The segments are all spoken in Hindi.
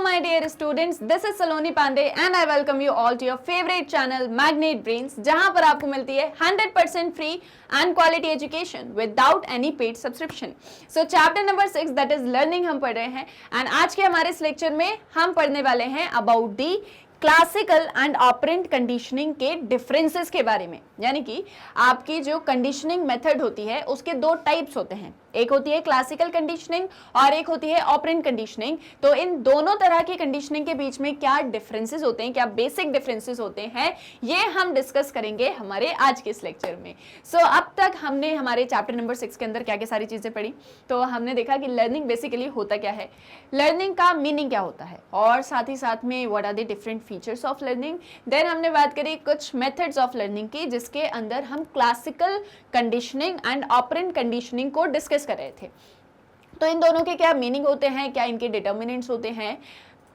my dear students, this is Saloni Pandey and I welcome you all to your favorite channel Magnet Brains, जहां पर आपको मिलती है 100% free and quality education without any paid subscription. So chapter number 6 that is learning हम पढ़ रहे हैं and आज के हमारे इस लेक्चर में हम पढ़ने वाले हैं about the classical and operant conditioning के डिफरेंसेस के बारे में। यानी कि आपकी जो कंडीशनिंग मेथड होती है उसके दो टाइप्स होते हैं, एक होती है क्लासिकल कंडीशनिंग और एक होती है ऑपरेंट कंडीशनिंग। तो इन दोनों तरह की कंडीशनिंग के बीच में क्या डिफरेंसेस होते हैं, क्या बेसिक डिफरेंसेस होते हैं, ये हम डिस्कस करेंगे हमारे आज के इस लेक्चर में। सो अब तक हमने हमारे चैप्टर नंबर 6 के अंदर क्या क्या सारी चीजें पढ़ी। तो हमने देखा कि लर्निंग बेसिकली होता क्या है, लर्निंग का मीनिंग क्या होता है और साथ ही साथ में what are the different features of learning. Then हमने बात करी कुछ मेथड्स ऑफ लर्निंग की जिसके अंदर हम classical conditioning and operant conditioning को डिस्कस कर रहे थे। तो इन दोनों के क्या मीनिंग होते हैं, क्या इनके डिटर्मिनेंट्स होते हैं।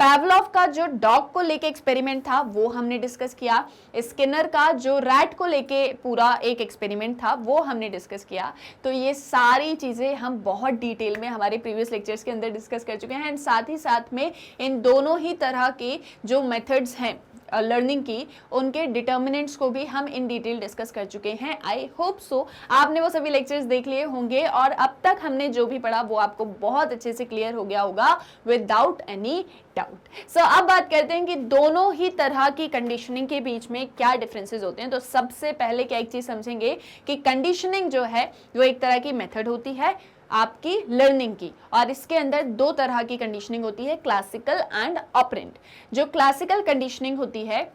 पैवलोव का जो डॉग को लेके एक्सपेरिमेंट था वो हमने डिस्कस किया, स्किनर का जो रैट को लेके पूरा एक एक्सपेरिमेंट था वो हमने डिस्कस किया। तो ये सारी चीज़ें हम बहुत डिटेल में हमारे प्रीवियस लेक्चर्स के अंदर डिस्कस कर चुके हैं एंड साथ ही साथ में इन दोनों ही तरह के जो मेथड्स हैं लर्निंग की उनके डिटर्मिनेंट्स को भी हम इन डिटेल डिस्कस कर चुके हैं। आई होप सो आपने वो सभी लेक्चर्स देख लिए होंगे और अब तक हमने जो भी पढ़ा वो आपको बहुत अच्छे से क्लियर हो गया होगा विदाउट एनी डाउट। सो अब बात करते हैं कि दोनों ही तरह की कंडीशनिंग के बीच में क्या डिफरेंसेस होते हैं। तो सबसे पहले क्या एक चीज समझेंगे कि कंडीशनिंग जो है वो एक तरह की मेथड होती है आपकी लर्निंग की और इसके अंदर दो तरह की कंडीशनिंग होती है, क्लासिकल एंड ऑपरेंट। जो क्लासिकल कंडीशनिंग होती है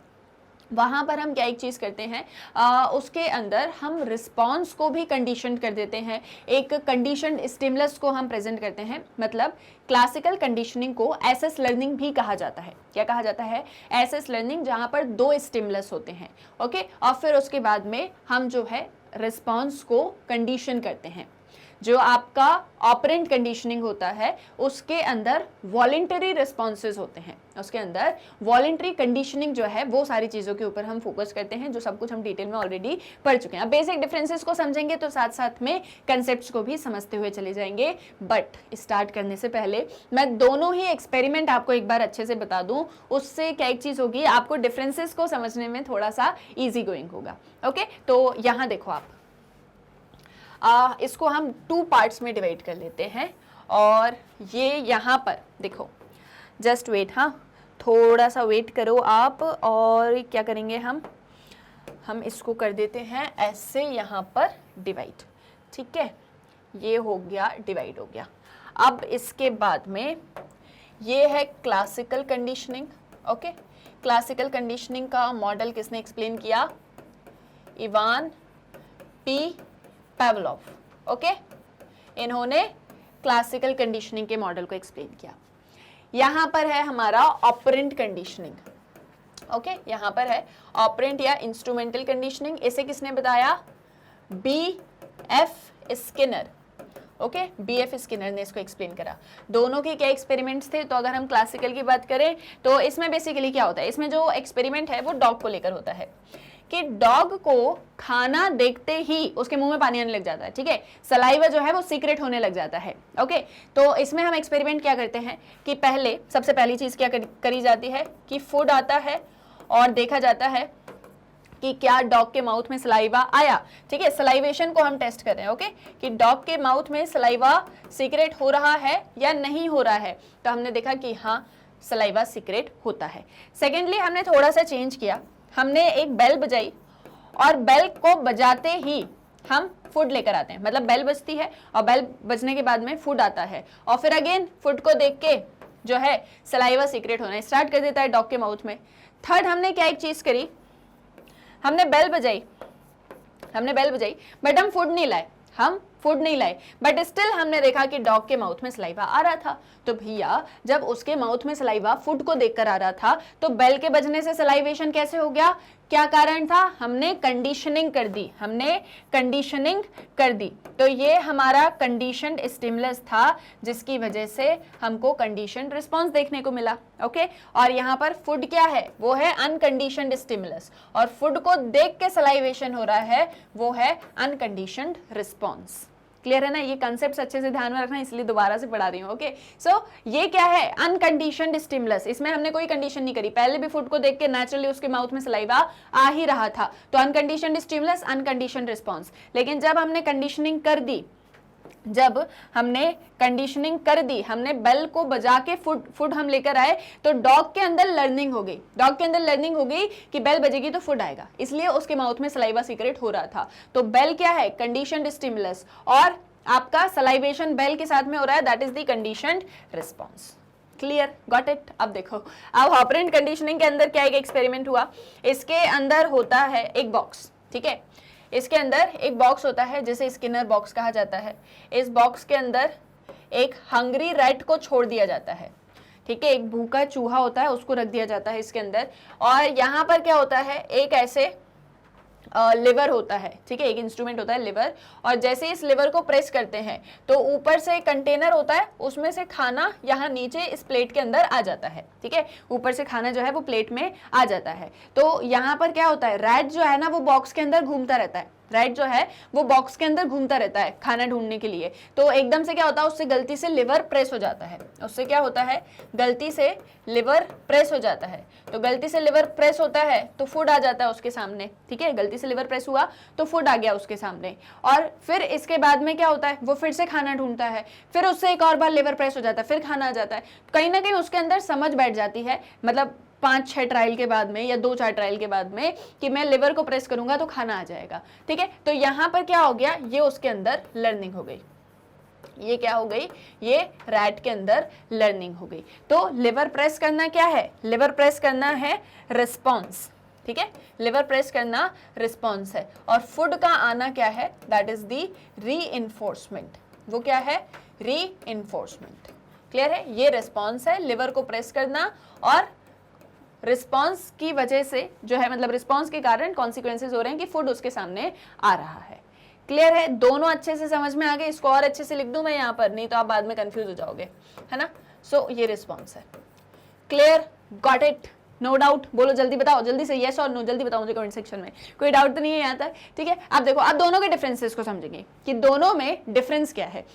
वहां पर हम क्या एक चीज करते हैं, उसके अंदर हम रिस्पॉन्स को भी कंडीशन कर देते हैं, एक कंडीशनड स्टिमुलस को हम प्रेजेंट करते हैं। मतलब क्लासिकल कंडीशनिंग को एसएस लर्निंग भी कहा जाता है। क्या कहा जाता है? एसएस लर्निंग, जहां पर दो स्टिमुलस होते हैं। ओके, और फिर उसके बाद में हम जो है रिस्पॉन्स को कंडीशन करते हैं। जो आपका ऑपरेंट कंडीशनिंग होता है उसके अंदर वॉलेंटरी रिस्पॉन्सेज होते हैं, उसके अंदर वॉलेंटरी कंडीशनिंग जो है वो सारी चीज़ों के ऊपर हम फोकस करते हैं, जो सब कुछ हम डिटेल में ऑलरेडी पढ़ चुके हैं। अब बेसिक डिफरेंसेस को समझेंगे तो साथ साथ में कंसेप्ट्स को भी समझते हुए चले जाएंगे। बट स्टार्ट करने से पहले मैं दोनों ही एक्सपेरिमेंट आपको एक बार अच्छे से बता दूं, उससे क्या एक चीज़ होगी, आपको डिफरेंसेस को समझने में थोड़ा सा ईजी गोइंग होगा। ओके, तो यहाँ देखो आप इसको हम 2 पार्ट्स में डिवाइड कर लेते हैं और ये यहाँ पर देखो, जस्ट वेट, हाँ थोड़ा सा वेट करो आप। और क्या करेंगे हम इसको कर देते हैं ऐसे यहाँ पर डिवाइड। ठीक है, ये हो गया, डिवाइड हो गया। अब इसके बाद में ये है classical conditioning. Okay, classical conditioning का मॉडल किसने एक्सप्लेन किया? Ivan P Pavlov. ओके, इन्होंने क्लासिकल कंडीशनिंग के मॉडल को एक्सप्लेन किया। यहां पर है हमारा ऑपरेंट कंडीशनिंग। ओके, यहां पर है ऑपरेंट या इंस्ट्रूमेंटल कंडीशनिंग। इसे किसने बताया? B.F. Skinner. Okay, B.F. Skinner ने इसको एक्सप्लेन करा। दोनों के क्या एक्सपेरिमेंट्स थे? तो अगर हम क्लासिकल की बात करें तो इसमें बेसिकली क्या होता है, इसमें जो एक्सपेरिमेंट है वो डॉग को लेकर होता है कि डॉग को खाना देखते ही उसके मुंह में पानी आने लग जाता है। ठीक है, सलाइवा जो है वो सीक्रेट होने लग जाता है। ओके, तो इसमें हम एक्सपेरिमेंट क्या करते हैं कि सबसे पहली चीज क्या करी जाती है कि फूड आता है और देखा जाता है कि क्या डॉग के माउथ में सलाइवा आया। ठीक है, सलाइवेशन को हम टेस्ट कर रहे हैं। ओके, कि डॉग के माउथ में सलाइवा सीक्रेट हो रहा है या नहीं हो रहा है। तो हमने देखा कि हाँ, सलाइवा सीक्रेट होता है। सेकेंडली हमने थोड़ा सा चेंज किया, हमने एक बेल बजाई और बेल को बजाते ही हम फूड लेकर आते हैं। मतलब बेल बजती है और बेल बजने के बाद में फूड आता है और फिर अगेन फूड को देख के जो है सलाइवा सीक्रेट होना स्टार्ट कर देता है डॉग के माउथ में। थर्ड हमने क्या एक चीज करी, हमने बेल बजाई बट हम फूड नहीं लाए बट स्टिल हमने देखा कि डॉग के माउथ में सलाइवा आ रहा था। तो भैया जब उसके माउथ में सलाइवा फूड को देखकर आ रहा था तो बेल के बजने से सलाइवेशन कैसे हो गया? क्या कारण था? हमने कंडीशनिंग कर दी। तो ये हमारा कंडीशनड स्टिमुलस था जिसकी वजह से हमको कंडीशनड रिस्पॉन्स देखने को मिला। ओके, और यहाँ पर फूड क्या है? वो है अनकंडीशनड स्टिमुलस और फूड को देख के सलाइवेशन हो रहा है, वो है अनकंडीशनड रिस्पॉन्स। क्लियर है ना, ये कंसेप्ट अच्छे से ध्यान में रखना, इसलिए दोबारा से पढ़ा रही हूँ। ओके, सो ये क्या है, अनकंडीशनड स्टिमुलस, इसमें हमने कोई कंडीशन नहीं करी, पहले भी फूड को देख के नेचुरली उसके माउथ में सलाइवा आ ही रहा था, तो अनकंडीशनड स्टिमुलस, अनकंडीशनड रिस्पॉन्स। लेकिन जब हमने कंडीशनिंग कर दी, जब हमने कंडीशनिंग कर दी, हमने बेल को बजा के फूड हम लेकर आए, तो डॉग के अंदर लर्निंग हो गई, डॉग के अंदर लर्निंग हो गई कि बेल बजेगी तो फूड आएगा, इसलिए उसके माउथ में सलाइवा सीक्रेट हो रहा था। तो बेल क्या है, कंडीशनड स्टिमुलस, और आपका सलाइवेशन बेल के साथ में हो रहा है, that is the conditioned response. Clear, got it. अब देखो, अब ऑपरेंट कंडीशनिंग के अंदर क्या एक एक्सपेरिमेंट हुआ, इसके अंदर होता है एक बॉक्स, ठीक है, इसके अंदर एक बॉक्स होता है जिसे स्किनर बॉक्स कहा जाता है। इस बॉक्स के अंदर एक हंग्री रैट को छोड़ दिया जाता है, ठीक है, एक भूखा चूहा होता है, उसको रख दिया जाता है इसके अंदर, और यहाँ पर क्या होता है, एक ऐसे लिवर होता है, ठीक है, एक इंस्ट्रूमेंट होता है लिवर, और जैसे इस लिवर को प्रेस करते हैं तो ऊपर से एक कंटेनर होता है, उसमें से खाना यहाँ नीचे इस प्लेट के अंदर आ जाता है, ठीक है, ऊपर से खाना जो है वो प्लेट में आ जाता है। तो यहाँ पर क्या होता है, रैट जो है ना वो बॉक्स के अंदर घूमता रहता है, राइट जो है वो बॉक्स के अंदर घूमता रहता है खाना ढूंढने के लिए। तो एकदम से क्या होता है, उससे गलती से लिवर प्रेस हो जाता है, उससे क्या होता है, गलती से लिवर प्रेस हो जाता है। तो गलती से लिवर प्रेस होता है तो फूड आ जाता है उसके सामने, ठीक है, गलती से लिवर प्रेस हुआ तो फूड आ गया उसके सामने, और फिर इसके बाद में क्या होता है, वो फिर से खाना ढूंढता है, फिर उससे एक और बार लिवर प्रेस हो जाता है, फिर खाना आ जाता है। कहीं ना कहीं उसके अंदर समझ बैठ जाती है, मतलब 5-6 ट्रायल के बाद में या 2-4 ट्रायल के बाद में, कि मैं लिवर को प्रेस करूंगा तो खाना आ जाएगा, ठीक है। तो यहाँ पर क्या हो गया, ये उसके अंदर लर्निंग हो गई, ये क्या हो गई, ये रैट के अंदर लर्निंग हो गई। तो लिवर प्रेस करना क्या है, लिवर प्रेस करना है रिस्पॉन्स, ठीक है, लिवर प्रेस करना रिस्पॉन्स है, और फूड का आना क्या है, दैट इज दी रीइंफोर्समेंट, वो क्या है, रीइंफोर्समेंट। क्लियर है, ये रिस्पॉन्स है, लिवर को प्रेस करना, और रिस्पॉन्स की वजह से जो है, मतलब रिस्पॉन्स के कारण कॉन्सिक्वेंसेज हो रहे हैं कि फूड उसके सामने आ रहा है। क्लियर है, दोनों अच्छे से समझ में आ गए, इसको और अच्छे से लिख दूं मैं यहाँ पर, नहीं तो आप बाद में कंफ्यूज हो जाओगे, है ना। सो ये रिस्पॉन्स है। Clear, got it, no doubt, बोलो जल्दी बताओ, जल्दी से यस और नो, जल्दी बताओ मुझे कमेंट सेक्शन में, कोई डाउट तो नहीं है यहाँ तक, ठीक है। अब देखो, अब दोनों के डिफरेंसेस को समझेंगे कि दोनों में डिफरेंस क्या है,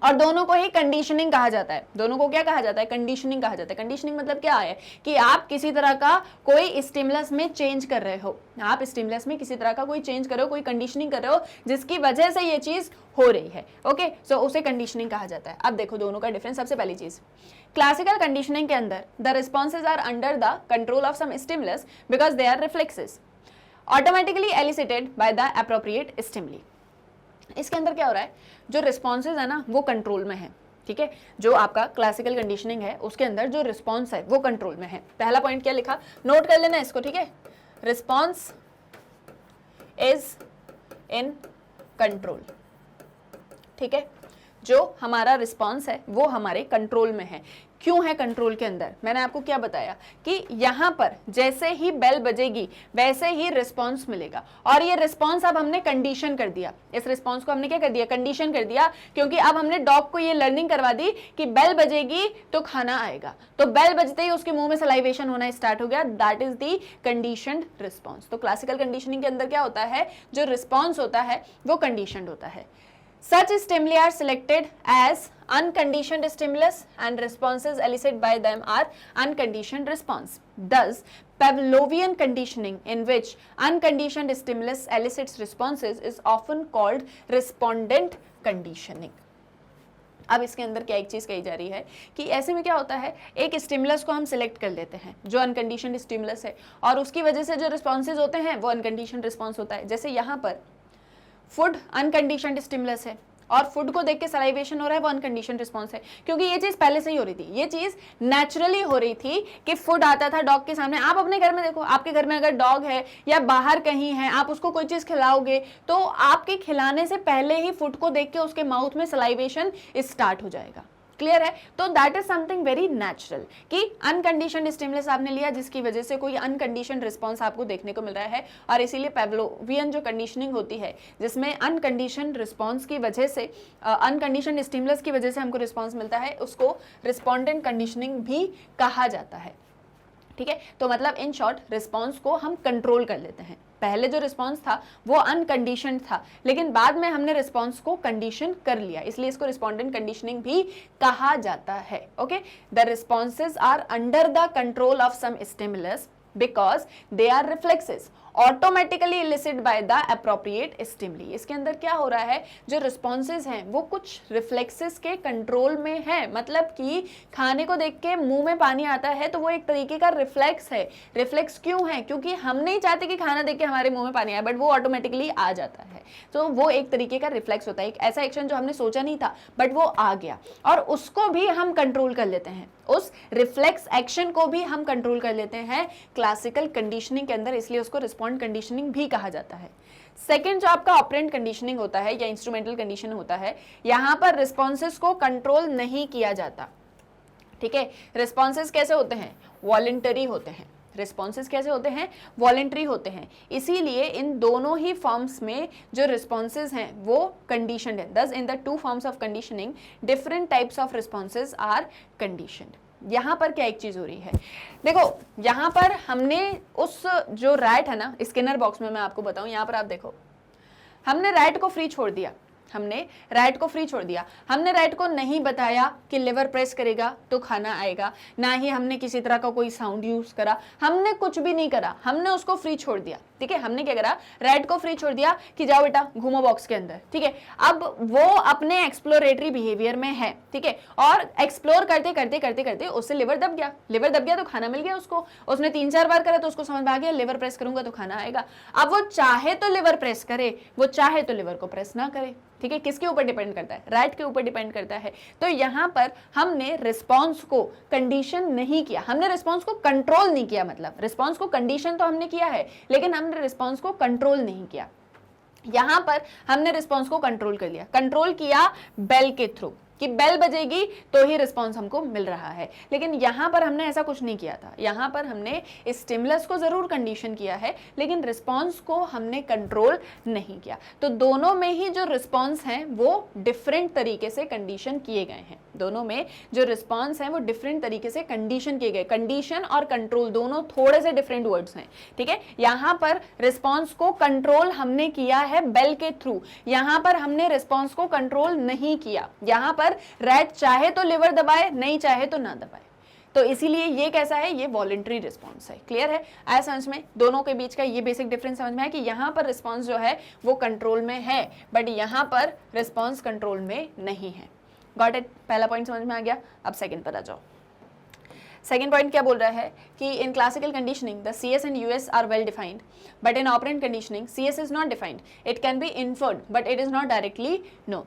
और दोनों को ही कंडीशनिंग कहा जाता है। दोनों को क्या कहा जाता है, कंडीशनिंग कहा जाता है। कंडीशनिंग मतलब क्या है कि आप किसी तरह का कोई स्टिमुलस में चेंज कर रहे हो, आप स्टिमुलस में किसी तरह का कोई चेंज कर रहे हो, कोई कंडीशनिंग कर रहे हो जिसकी वजह से ये चीज हो रही है, ओके, सो उसे कंडीशनिंग कहा जाता है। अब देखो दोनों का डिफरेंस। सबसे पहली चीज, क्लासिकल कंडीशनिंग के अंदर the responses are under the control of some stimulus because they are reflexes automatically elicited by the appropriate stimuli. इसके अंदर क्या हो रहा है, जो रिस्पॉन्सेज है ना वो कंट्रोल में है, ठीक है, जो आपका क्लासिकल कंडीशनिंग है उसके अंदर जो रिस्पॉन्स है वो कंट्रोल में है। पहला पॉइंट क्या लिखा, नोट कर लेना इसको, ठीक है, रिस्पॉन्स इज इन कंट्रोल, ठीक है, जो हमारा रिस्पॉन्स है वो हमारे कंट्रोल में है। क्यों है कंट्रोल के अंदर, मैंने आपको क्या बताया कि यहाँ पर जैसे ही बेल बजेगी वैसे ही रिस्पॉन्स मिलेगा, और ये रिस्पॉन्स अब हमने कंडीशन कर दिया, इस रिस्पॉन्स को हमने क्या कर दिया, कंडीशन कर दिया, क्योंकि अब हमने डॉग को ये लर्निंग करवा दी कि बेल बजेगी तो खाना आएगा, तो बेल बजते ही उसके मुंह में सलाइवेशन होना स्टार्ट हो गया, that is the conditioned response. तो क्लासिकल कंडीशनिंग के अंदर क्या होता है, जो रिस्पॉन्स होता है वो कंडीशनड होता है। Such stimuli are selected as unconditioned stimulus and responses elicited by them are unconditioned response. Thus, Pavlovian conditioning in which unconditioned stimulus elicits responses is often called respondent conditioning. अब इसके अंदर क्या एक चीज कही जा रही है कि ऐसे में क्या होता है, एक स्टिमुलस को हम सिलेक्ट कर लेते हैं जो अनकंडीशनड स्टिमुलस है, और उसकी वजह से जो रिस्पॉन्सेज होते हैं वो अनकंडीशनड रिस्पॉन्स होता है। जैसे यहाँ पर फूड अनकंडीशनड स्टिमुलस है और फूड को देख के सलाइवेशन हो रहा है, वो अनकंडीशनड रिस्पॉन्स है, क्योंकि ये चीज पहले से ही हो रही थी, ये चीज नेचुरली हो रही थी कि फूड आता था डॉग के सामने। आप अपने घर में देखो, आपके घर में अगर डॉग है या बाहर कहीं है, आप उसको कोई चीज खिलाओगे तो आपके खिलाने से पहले ही फूड को देख के उसके माउथ में सलाइवेशन स्टार्ट हो जाएगा। क्लियर है, तो that is something very natural कि अनकंडीशनड स्टिमुलस आपने लिया जिसकी वजह से कोई अनकंडीशनड रिस्पॉन्स आपको देखने को मिल रहा है, और इसीलिए पेवलोवियन जो कंडीशनिंग होती है जिसमें अनकंडीशनड रिस्पॉन्स की वजह से, अनकंडीशनड स्टिमुलस की वजह से हमको रिस्पॉन्स मिलता है, उसको रिस्पॉन्डेंट कंडीशनिंग भी कहा जाता है, ठीक है। तो मतलब इन शॉर्ट रिस्पॉन्स को हम कंट्रोल कर लेते हैं, पहले जो रिस्पॉन्स था वो अनकंडीशनड था, लेकिन बाद में हमने रिस्पॉन्स को कंडीशन कर लिया, इसलिए इसको रिस्पॉन्डेंट कंडीशनिंग भी कहा जाता है। Okay, the responses are under the control of some stimulus because they are reflexes automatically elicited by the appropriate stimuli. इसके अंदर क्या हो रहा है, जो रिस्पॉन्सेज हैं वो कुछ रिफ्लेक्सेस के कंट्रोल में है, मतलब कि खाने को देख के मुंह में पानी आता है तो वो एक तरीके का रिफ्लेक्स है। रिफ्लेक्स क्यों है, क्योंकि हम नहीं चाहते कि खाना देख के हमारे मुंह में पानी आए, बट वो ऑटोमेटिकली आ जाता है, तो वो एक तरीके का रिफ्लेक्स होता है, एक ऐसा एक्शन जो हमने सोचा नहीं था बट वो आ गया, और उसको भी हम कंट्रोल कर लेते हैं, उस रिफ्लेक्स एक्शन को भी हम कंट्रोल कर लेते हैं क्लासिकल कंडीशनिंग के अंदर, इसलिए उसको रिस्पॉन्ड कंडीशनिंग भी कहा जाता है। सेकंड जो आपका ऑपरेंट कंडीशनिंग होता है या इंस्ट्रूमेंटल कंडीशन होता है, यहां पर रिस्पॉन्सेस को कंट्रोल नहीं किया जाता। ठीक है, रिस्पॉन्सेस कैसे होते हैं, वॉलंटरी होते हैं। रिस्पॉन्सेस कैसे होते हैं, वॉलंटरी होते हैं, इसीलिए इन दोनों ही फॉर्म्स में जो रिस्पॉन्सेज हैं वो कंडीशनड है। Thus in the two forms of conditioning different types of responses are conditioned. यहाँ पर क्या एक चीज हो रही है, देखो यहाँ पर हमने उस जो रैट है ना, स्किनर बॉक्स में मैं आपको बताऊं, यहाँ पर आप देखो, हमने रैट को फ्री छोड़ दिया, हमने रैट को फ्री छोड़ दिया, हमने रैट को नहीं बताया कि लिवर प्रेस करेगा तो खाना आएगा, ना ही हमने किसी तरह का कोई साउंड यूज करा, हमने कुछ भी नहीं करा, हमने उसको फ्री छोड़ दिया। ठीक है, हमने क्या करा, रैट को फ्री छोड़ दिया कि जाओ बेटा घूमो बॉक्स के अंदर। ठीक है, अब वो अपने एक्सप्लोरेटरी बिहेवियर में है, ठीक है, और एक्सप्लोर करते करते करते करते उससे लिवर दब गया, लिवर दब गया तो खाना मिल गया उसको, उसने 3-4 बार करा तो उसको समझ में आ गया लिवर प्रेस करूंगा तो खाना आएगा। अब वो चाहे तो लिवर प्रेस करे, वो चाहे तो लिवर को प्रेस ना करे। ठीक है, किसके ऊपर डिपेंड करता है, रैट के ऊपर डिपेंड करता है। तो यहाँ पर हमने रिस्पॉन्स को कंडीशन नहीं किया, हमने रिस्पॉन्स को कंट्रोल नहीं किया, मतलब रिस्पॉन्स को कंडीशन तो हमने किया है लेकिन हमने रिस्पॉन्स को कंट्रोल नहीं किया। यहां पर हमने रिस्पॉन्स को कंट्रोल कर लिया, कंट्रोल किया बेल के थ्रू कि बेल बजेगी तो ही रिस्पॉन्स हमको मिल रहा है, लेकिन यहां पर हमने ऐसा कुछ नहीं किया था। यहां पर हमने स्टिमुलस को जरूर कंडीशन किया है लेकिन रिस्पॉन्स को हमने कंट्रोल नहीं किया। तो दोनों में ही जो रिस्पॉन्स हैं वो डिफरेंट तरीके से कंडीशन किए गए हैं, दोनों में जो रिस्पॉन्स हैं वो डिफरेंट तरीके से कंडीशन किए गए। कंडीशन और कंट्रोल दोनों थोड़े से डिफरेंट वर्ड्स हैं। ठीक है, यहां पर रिस्पॉन्स को कंट्रोल हमने किया है बेल के थ्रू, यहां पर हमने रिस्पॉन्स को कंट्रोल नहीं किया। यहां पर रैट चाहे तो लिवर दबाए, नहीं चाहे तो ना दबाए, तो इसीलिए ये कैसा है, ये वॉलंटरी रिस्पॉन्स है। क्लियर है, आया समझ में, दोनों के बीच का ये बेसिक डिफरेंस समझ में है कि यहाँ पर रिस्पॉन्स जो है वो कंट्रोल में है बट यहाँ पर रिस्पॉन्स कंट्रोल में नहीं है। गॉट इट, पहला पॉइंट समझ में आ गया। अब सेकंड पर आ जाओ। सेकेंड पॉइंट क्या बोल रहा है कि in classical conditioning the CS and US are well defined but in operant conditioning CS is not defined, it can be inferred but it is not directly known.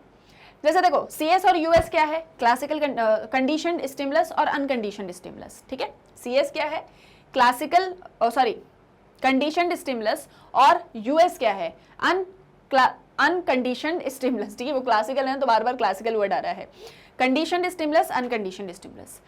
जैसे देखो CS और US क्या है, क्लासिकल कंडीशनड स्टिमुलस और अनकंडीशनड स्टिमुलस। ठीक है, CS क्या है, क्लासिकल कंडीशनड स्टिमुलस, और US क्या है, अनकंडीशनड स्टिमुलस। ठीक है, वो क्लासिकल है तो बार बार क्लासिकल वर्ड आ रहा है, कंडीशनड स्टिमुलस, अनकंडीशनड स्टिमुलस।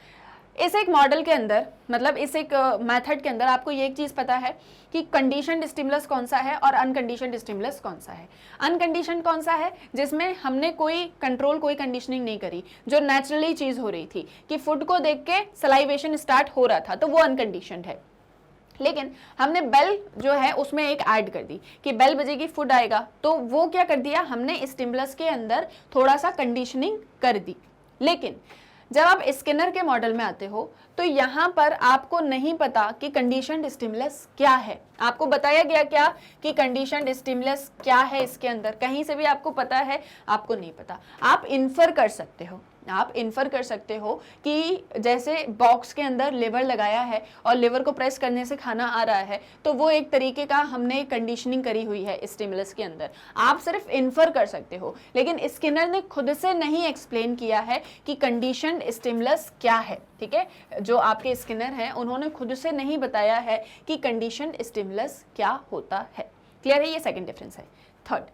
इस एक मॉडल के अंदर, मतलब इस एक मेथड के अंदर आपको ये एक चीज़ पता है कि कंडीशनड स्टिमुलस कौन सा है और अनकंडीशनड स्टिमुलस कौन सा है। अनकंडीशनड कौन सा है, जिसमें हमने कोई कंट्रोल, कोई कंडीशनिंग नहीं करी, जो नेचुरली चीज़ हो रही थी कि फूड को देख के सलाइवेशन स्टार्ट हो रहा था, तो वो अनकंडीशनड है। लेकिन हमने बेल जो है उसमें एक ऐड कर दी कि बेल बजेगी फूड आएगा, तो वो क्या कर दिया, हमने स्टिमुलस के अंदर थोड़ा सा कंडीशनिंग कर दी। लेकिन जब आप स्किनर के मॉडल में आते हो तो यहाँ पर आपको नहीं पता कि कंडीशनड स्टिमुलस क्या है। आपको बताया गया क्या कि कंडीशनड स्टिमुलस क्या है, इसके अंदर कहीं से भी आपको पता है, आपको नहीं पता। आप इन्फर कर सकते हो, आप इन्फर कर सकते हो कि जैसे बॉक्स के अंदर लिवर लगाया है और लिवर को प्रेस करने से खाना आ रहा है, तो वो एक तरीके का हमने कंडीशनिंग करी हुई है स्टिमुलस के अंदर। आप सिर्फ इन्फर कर सकते हो, लेकिन स्किनर ने खुद से नहीं एक्सप्लेन किया है कि कंडीशनड स्टिमुलस क्या है। ठीक है, जो आपके स्किनर हैं उन्होंने खुद से नहीं बताया है कि कंडीशनड स्टिमुलस क्या होता है। क्लियर है, ये सेकेंड डिफरेंस है। थर्ड,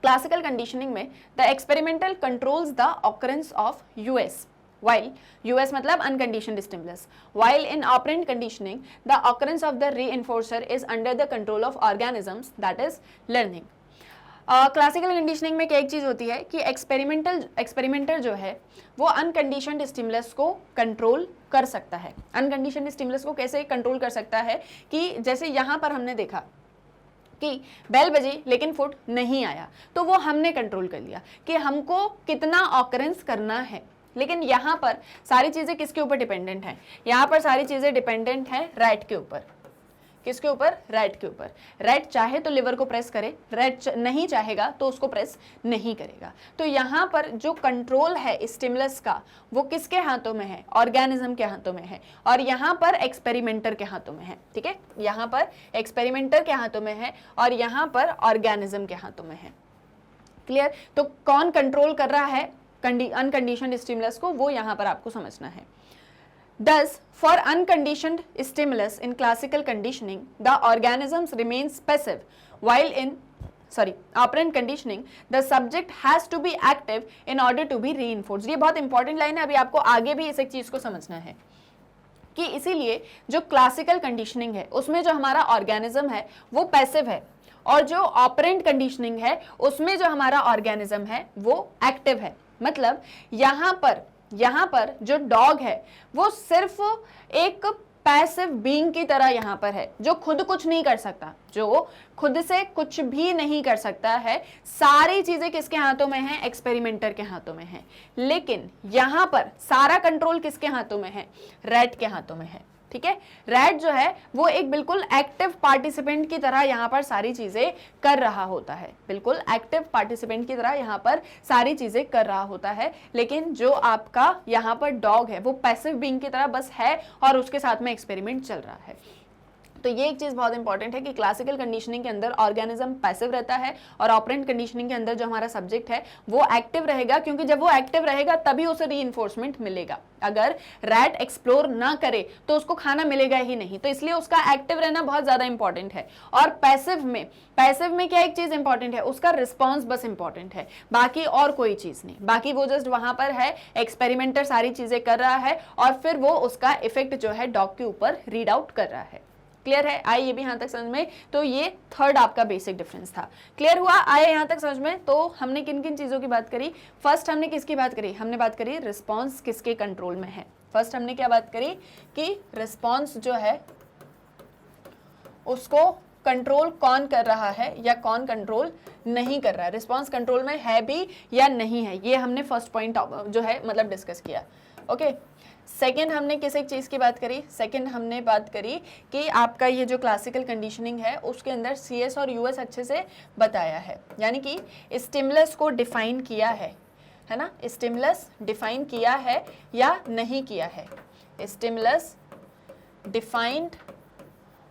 क्लासिकल कंडीशनिंग में the experimental controls the occurrence of US while US मतलब unconditioned stimulus, while in operant conditioning the occurrence of the reinforcer is under the control of organisms that is learning। Classical conditioning में क्या एक चीज़ होती है कि एक्सपेरिमेंटर जो है वो अनकंडीशनड स्टिमुलस को कंट्रोल कर सकता है। अनकंडीशनड स्टिमुलस को कैसे कंट्रोल कर सकता है कि जैसे यहाँ पर हमने देखा कि बेल बजी लेकिन फूड नहीं आया, तो वो हमने कंट्रोल कर लिया कि हमको कितना ऑकरेंस करना है। लेकिन यहाँ पर सारी चीज़ें किसके ऊपर डिपेंडेंट हैं? यहाँ पर सारी चीज़ें डिपेंडेंट हैं रैट के ऊपर। किसके ऊपर? रैट के ऊपर। रैट चाहे तो लिवर को प्रेस करे, रैट नहीं चाहेगा तो उसको प्रेस नहीं करेगा। तो यहाँ पर जो कंट्रोल है स्टिमुलस का वो किसके हाथों में है? ऑर्गेनिज्म के हाथों में है, और यहाँ पर एक्सपेरिमेंटर के हाथों में है। ठीक है, यहाँ पर एक्सपेरिमेंटर के हाथों में है और यहाँ पर ऑर्गेनिज्म के हाथों में है। क्लियर? तो कौन कंट्रोल कर रहा है अनकंडीशनड स्टिमुलस को, वो यहाँ पर आपको समझना है। Thus, for unconditioned stimulus in classical conditioning, the organisms remains passive, while in operant conditioning, the subject has to be active in order to be reinforced. ये बहुत इंपॉर्टेंट लाइन है, अभी आपको आगे भी इस एक चीज को समझना है कि इसीलिए जो क्लासिकल कंडीशनिंग है उसमें जो हमारा ऑर्गेनिज्म है वो पैसिव है, और जो ऑपरेंट कंडीशनिंग है उसमें जो हमारा ऑर्गेनिज्म है वो एक्टिव है। मतलब यहाँ पर जो डॉग है वो सिर्फ एक पैसिव बीइंग की तरह यहाँ पर है, जो खुद कुछ नहीं कर सकता, जो खुद से कुछ भी नहीं कर सकता है। सारी चीजें किसके हाथों में है? एक्सपेरिमेंटर के हाथों में है। लेकिन यहाँ पर सारा कंट्रोल किसके हाथों में है? रैट के हाथों में है। ठीक है, रैट जो है वो एक बिल्कुल एक्टिव पार्टिसिपेंट की तरह यहाँ पर सारी चीजें कर रहा होता है, बिल्कुल एक्टिव पार्टिसिपेंट की तरह यहाँ पर सारी चीजें कर रहा होता है। लेकिन जो आपका यहाँ पर डॉग है वो पैसिव बीइंग की तरह बस है और उसके साथ में एक्सपेरिमेंट चल रहा है। तो ये एक चीज बहुत इंपॉर्टेंट है कि क्लासिकल कंडीशनिंग के अंदर ऑर्गेनिज्म पैसिव रहता है और ऑपरेंट कंडीशनिंग के अंदर जो हमारा सब्जेक्ट है वो एक्टिव रहेगा, क्योंकि जब वो एक्टिव रहेगा तभी उसे रीइंफोर्समेंट मिलेगा। अगर रैट एक्सप्लोर ना करे तो उसको खाना मिलेगा ही नहीं, तो इसलिए उसका एक्टिव रहना बहुत ज्यादा इंपॉर्टेंट है। और पैसिव में क्या एक चीज इंपॉर्टेंट है? उसका रिस्पॉन्स बस इंपॉर्टेंट है, बाकी और कोई चीज नहीं। बाकी वो जस्ट वहां पर है, एक्सपेरिमेंटर सारी चीजें कर रहा है और फिर वो उसका इफेक्ट जो है डॉग के ऊपर रीड आउट कर रहा है। क्लियर है? आए ये भी यहाँ तक समझ में? तो ये थर्ड आपका बेसिक डिफरेंस था। क्लियर हुआ? आए यहाँ तक समझ में? तो हमने किन किन चीजों की बात करी? फर्स्ट हमने किसकी बात करी? हमने बात करी रिस्पॉन्स किसके कंट्रोल में है। फर्स्ट हमने क्या बात करी कि रिस्पॉन्स जो है उसको कंट्रोल कौन कर रहा है या कौन कंट्रोल नहीं कर रहा है, रिस्पॉन्स कंट्रोल में है भी या नहीं है, ये हमने फर्स्ट पॉइंट जो है मतलब डिस्कस किया। ओके, सेकेंड हमने किस एक चीज़ की बात करी? सेकेंड हमने बात करी कि आपका ये जो क्लासिकल कंडीशनिंग है उसके अंदर CS और US अच्छे से बताया है, यानी कि स्टिमुलस को डिफाइन किया है ना? स्टिमुलस डिफाइन किया है या नहीं किया है? स्टिमुलस डिफाइंड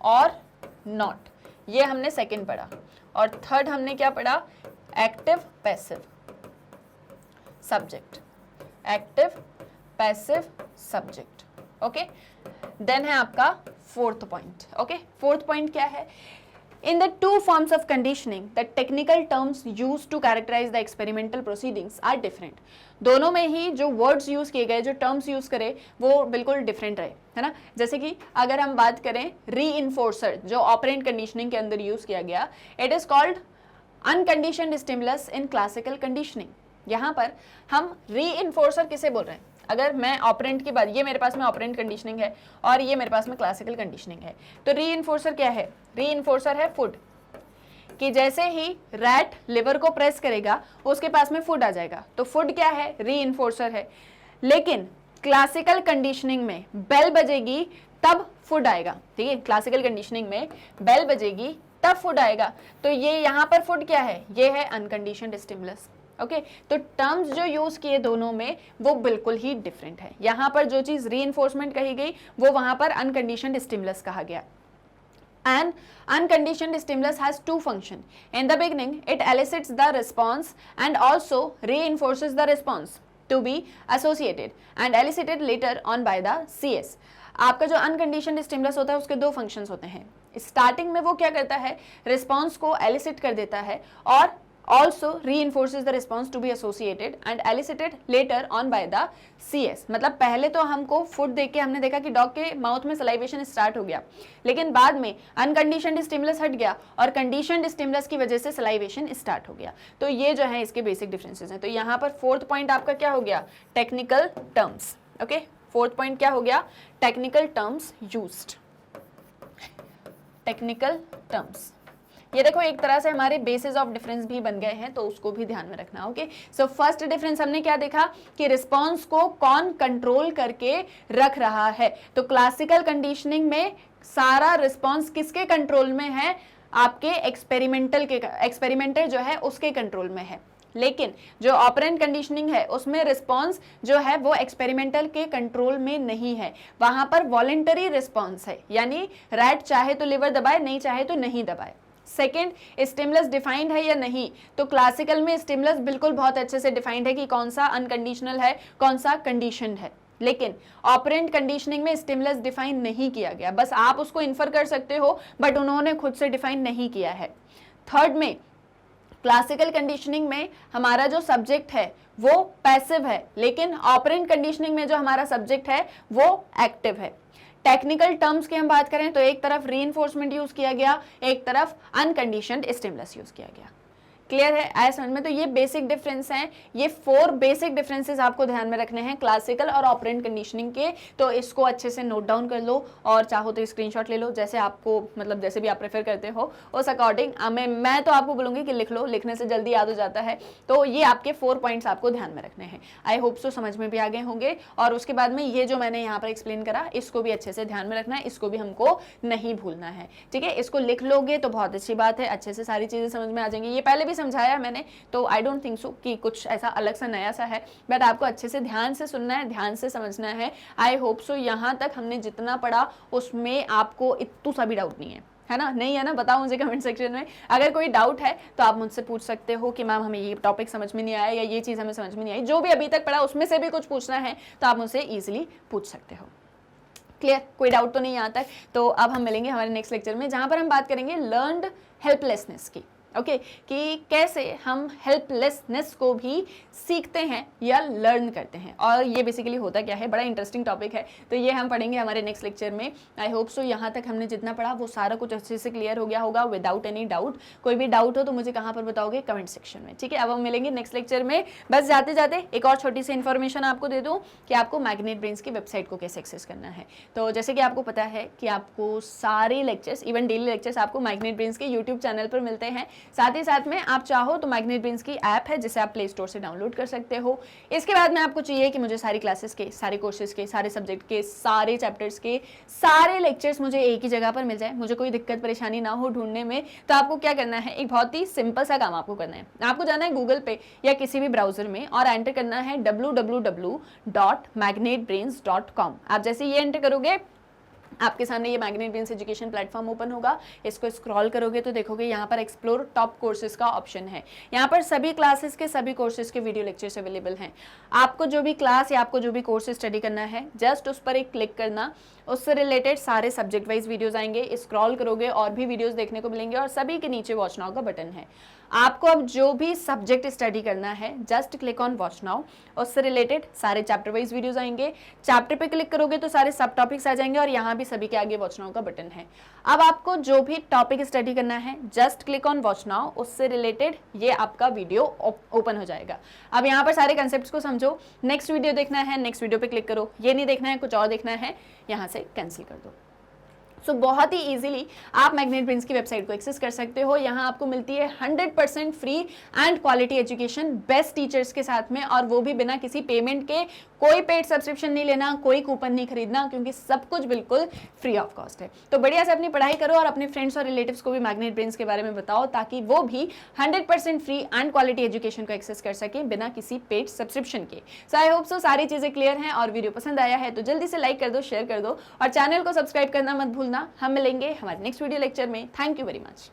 और नॉट, ये हमने सेकेंड पढ़ा। और थर्ड हमने क्या पढ़ा? Active passive subject, active passive subject. Okay, then है आपका fourth point. Okay, fourth point क्या है? In the two forms of conditioning the technical terms use to characterize the experimental proceedings are different. दोनों में ही जो वर्ड्स यूज किए गए, जो टर्म्स यूज करे वो बिल्कुल डिफरेंट रहे, है ना? जैसे कि अगर हम बात करें रीइंफोर्सर, जो ऑपरेंट कंडीशनिंग के अंदर यूज किया गया, it is called unconditioned stimulus in classical conditioning. यहाँ पर हम रीइंफोर्सर किसे बोल रहे हैं? अगर मैं ऑपरेंट की बात, ये मेरे पास में ऑपरेंट कंडीशनिंग है और ये मेरे पास में क्लासिकल कंडीशनिंग है, तो रीइंफोर्सर क्या है? रीइंफोर्सर है फूड, कि जैसे ही रैट लिवर को प्रेस करेगा उसके पास में फूड आ जाएगा, तो फूड क्या है? रीइंफोर्सर है। लेकिन क्लासिकल कंडीशनिंग में बेल बजेगी तब फूड आएगा। ठीक है, क्लासिकल कंडीशनिंग में बेल बजेगी तब फूड आएगा, तो ये यहाँ पर फूड क्या है? ये है अनकंडीशनड स्टिमुलस। ओके, तो टर्म्स जो यूज किए दोनों में वो बिल्कुल ही डिफरेंट है। यहाँ पर जो चीज रीइंफोर्समेंट कही गई वो वहां पर अनकंडीशनड स्टिमुलस कहा गया। An unconditioned stimulus has two functions. In the beginning, it elicits the response and also reinforces the response to be associated and elicited later on by the CS. आपका जो अनकंडीशनड स्टिमुलस होता है उसके दो फंक्शंस होते हैं। स्टार्टिंग में वो क्या करता है? रिस्पॉन्स को एलिसिट कर देता है और also reinforces the response to be associated and elicited later on by the CS। मतलब पहले तो हमको फूड देख के हमने देखा कि डॉग के माउथ में सलाइवेशन स्टार्ट हो गया, लेकिन बाद में अनकंडीशनड स्टिमुलस हट गया और कंडीशनड स्टिमुलस की वजह से सलाइवेशन स्टार्ट हो गया। तो ये जो है इसके बेसिक डिफरेंसेस हैं। तो यहाँ पर फोर्थ पॉइंट आपका क्या हो गया? Technical terms. Okay, fourth point क्या हो गया? Technical terms used. Technical terms ये देखो एक तरह से हमारे बेसिस ऑफ डिफरेंस भी बन गए हैं, तो उसको भी ध्यान में रखना। ओके, सो फर्स्ट डिफरेंस हमने क्या देखा कि रिस्पॉन्स को कौन कंट्रोल करके रख रहा है। तो क्लासिकल कंडीशनिंग में सारा रिस्पॉन्स किसके कंट्रोल में है, आपके एक्सपेरिमेंटल जो है उसके कंट्रोल में है। लेकिन जो ऑपरेंट कंडीशनिंग है उसमें रिस्पॉन्स जो है वो एक्सपेरिमेंटल के कंट्रोल में नहीं है, वहां पर वॉलेंटरी रिस्पॉन्स है, यानी रैट चाहे तो लिवर दबाए, नहीं चाहे तो नहीं दबाए। सेकेंड, स्टिमुलस डिफाइंड है या नहीं, तो क्लासिकल में स्टिमुलस बिल्कुल बहुत अच्छे से डिफाइंड है कि कौन सा अनकंडीशनल है, कौन सा कंडीशनड है। लेकिन ऑपरेंट कंडीशनिंग में स्टिमुलस डिफाइन नहीं किया गया, बस आप उसको इन्फर कर सकते हो, बट उन्होंने खुद से डिफाइन नहीं किया है। थर्ड में क्लासिकल कंडीशनिंग में हमारा जो सब्जेक्ट है वो पैसिव है, लेकिन ऑपरेंट कंडीशनिंग में जो हमारा सब्जेक्ट है वो एक्टिव है। टेक्निकल टर्म्स की हम बात करें तो एक तरफ रीइंफोर्समेंट यूज किया गया, एक तरफ अनकंडीशनड स्टिमुलस यूज किया गया। क्लियर है, आया समझ में? तो ये बेसिक डिफरेंस हैं, ये 4 बेसिक डिफरेंसेस आपको ध्यान में रखने हैं क्लासिकल और ऑपरेंट कंडीशनिंग के। तो इसको अच्छे से नोट डाउन कर लो और चाहो तो स्क्रीनशॉट ले लो, जैसे आपको मतलब जैसे भी आप प्रेफर करते हो उस अकॉर्डिंग। मैं तो आपको बोलूँगी कि लिख लो, लिखने से जल्दी याद हो जाता है। तो ये आपके 4 पॉइंट्स आपको ध्यान में रखने हैं। आई होप सो समझ में भी आ गए होंगे। और उसके बाद में ये जो मैंने यहाँ पर एक्सप्लेन करा इसको भी अच्छे से ध्यान में रखना है, इसको भी हमको नहीं भूलना है। ठीक है, इसको लिख लोगे तो बहुत अच्छी बात है, अच्छे से सारी चीज़ें समझ में आ जाएंगी। ये पहले भी समझाया मैंने, तो आई डोंट थिंक सो कि कुछ ऐसा अलग सा नया सा है, बट आपको अच्छे से ध्यान से सुनना है, ध्यान से समझना है। आई होप सो यहाँ तक हमने जितना पढ़ा उसमें आपको इतना सा भी डाउट नहीं है ना? नहीं है ना? बताओ मुझे कमेंट सेक्शन में। अगर कोई डाउट है तो आप मुझसे पूछ सकते हो कि मैम हमें ये टॉपिक समझ में नहीं आया या ये चीज़ हमें समझ में नहीं आई। जो भी अभी तक पढ़ा उसमें से भी कुछ पूछना है तो आप मुझसे ईजिली पूछ सकते हो। क्लियर, कोई डाउट तो नहीं यहाँ तक? तो अब हम मिलेंगे हमारे नेक्स्ट लेक्चर में, जहाँ पर हम बात करेंगे लर्नड हेल्पलेसनेस की। ओके, कि कैसे हम हेल्पलेसनेस को भी सीखते हैं या लर्न करते हैं, और ये बेसिकली होता क्या है, बड़ा इंटरेस्टिंग टॉपिक है। तो ये हम पढ़ेंगे हमारे नेक्स्ट लेक्चर में। आई होप सो यहाँ तक हमने जितना पढ़ा वो सारा कुछ अच्छे से क्लियर हो गया होगा विदाउट एनी डाउट। कोई भी डाउट हो तो मुझे कहाँ पर बताओगे? कमेंट सेक्शन में। ठीक है, अब हम मिलेंगे नेक्स्ट लेक्चर में। बस जाते जाते एक और छोटी सी इन्फॉर्मेशन आपको दे दूँ कि आपको मैग्नेट ब्रेन्स की वेबसाइट को कैसे एक्सेस करना है। तो जैसे कि आपको पता है कि आपको सारे लेक्चर्स, इवन डेली लेक्चर्स आपको मैग्नेट ब्रेन्स के यूट्यूब चैनल पर मिलते हैं। साथ ही साथ में आप चाहो तो मैग्नेट ब्रेन्स की ऐप है जिसे आप प्ले स्टोर से डाउनलोड कर सकते हो। इसके बाद में आपको चाहिए कि मुझे सारी क्लासेस के, सारे कोर्सेज के, सारे सब्जेक्ट के, सारे चैप्टर्स के सारे लेक्चर्स मुझे एक ही जगह पर मिल जाए, मुझे कोई दिक्कत परेशानी ना हो ढूंढने में। तो आपको क्या करना है, एक बहुत ही सिंपल सा काम आपको करना है। आपको जाना है गूगल पे या किसी भी ब्राउजर में और एंटर करना है www.magnetbrains.com। आप जैसे ये एंटर करोगे आपके सामने ये magnet brains education platform open होगा। इसको स्क्रॉल करोगे तो देखोगे यहाँ पर एक्सप्लोर टॉप कोर्सेज का ऑप्शन है। यहाँ पर सभी क्लासेस के, सभी कोर्सेज के वीडियो लेक्चर्स अवेलेबल हैं। आपको जो भी क्लास या आपको जो भी कोर्सेज स्टडी करना है, जस्ट उस पर एक क्लिक करना, उससे रिलेटेड सारे सब्जेक्ट वाइज वीडियोस आएंगे। स्क्रॉल करोगे और भी वीडियोस देखने को मिलेंगे और सभी के नीचे वॉच नाउ का बटन है। आपको अब जो भी सब्जेक्ट स्टडी करना है just click on watch now, उससे रिलेटेड सारे चैप्टर वाइज वीडियोस आएंगे। चैप्टर पे क्लिक करोगे तो सारे सब टॉपिक्स आ जाएंगे और यहाँ भी सभी के आगे वॉच नाउ का बटन है। अब आपको जो भी टॉपिक स्टडी करना है just click on watch now, उससे रिलेटेड ये आपका वीडियो ओपन हो जाएगा। अब यहाँ पर सारे कंसेप्ट्स को समझो। नेक्स्ट वीडियो देखना है, नेक्स्ट वीडियो पे क्लिक करो। ये नहीं देखना है, कुछ और देखना है, यहाँ से कैंसिल कर दो। सो बहुत ही इजीली आप मैग्नेट ब्रेन्स की वेबसाइट को एक्सेस कर सकते हो। यहाँ आपको मिलती है 100% free and quality education best teachers के साथ में, और वो भी बिना किसी पेमेंट के। कोई पेड सब्सक्रिप्शन नहीं लेना, कोई कूपन नहीं खरीदना, क्योंकि सब कुछ बिल्कुल फ्री ऑफ कॉस्ट है। तो बढ़िया से अपनी पढ़ाई करो और अपने फ्रेंड्स और रिलेटिव्स को भी मैग्नेट ब्रेन्स के बारे में बताओ, ताकि वो भी 100% फ्री एंड क्वालिटी एजुकेशन को एक्सेस कर सकें बिना किसी पेड सब्सक्रिप्शन के। सो आई होप सो सारी चीज़ें क्लियर हैं, और वीडियो पसंद आया है तो जल्दी से लाइक कर दो, शेयर कर दो और चैनल को सब्सक्राइब करना मत भूलना। हम मिलेंगे हमारे नेक्स्ट वीडियो लेक्चर में। Thank you very much.